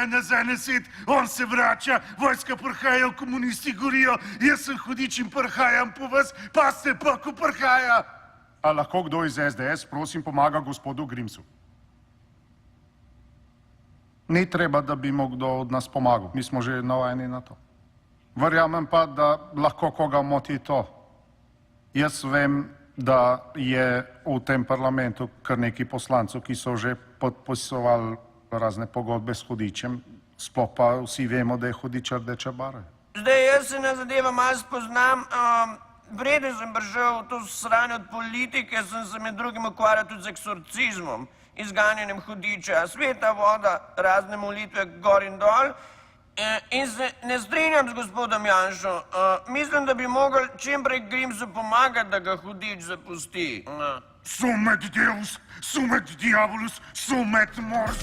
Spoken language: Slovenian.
je nazaj na svet, on se vrača, vojska prhaja, komunisti gorijo, jaz sem hudič in prhajam po vas, pa ste pa, ko prhaja. A lahko kdo iz SDS, prosim, pomaga gospodu Grimsu? Ni treba, da bi mu kdo od nas pomagal. Mi smo že navajeni na to. Verjamem pa, da lahko koga moti to. Jaz vem, da je v tem parlamentu kar nekaj poslancev, ki so že podpisovali razne pogodbe s hudičem, sploh pa vsi vemo, da je hudič rdeča barva. Zdaj, jaz se na zadeva malo spoznam. Preden sem prišel v to sranje od politike, sem se med drugim ukvarjal tudi z eksorcizmom, izganjanjem hudiča, sveta voda, razne molitve gor in dol. In se ne strinjam z gospodom Janšo. Mislim, da bi mogli čim prej Grimsu pomagati, da ga hudič zapusti. Sumet Deus, sumet diabolus, sumet mors.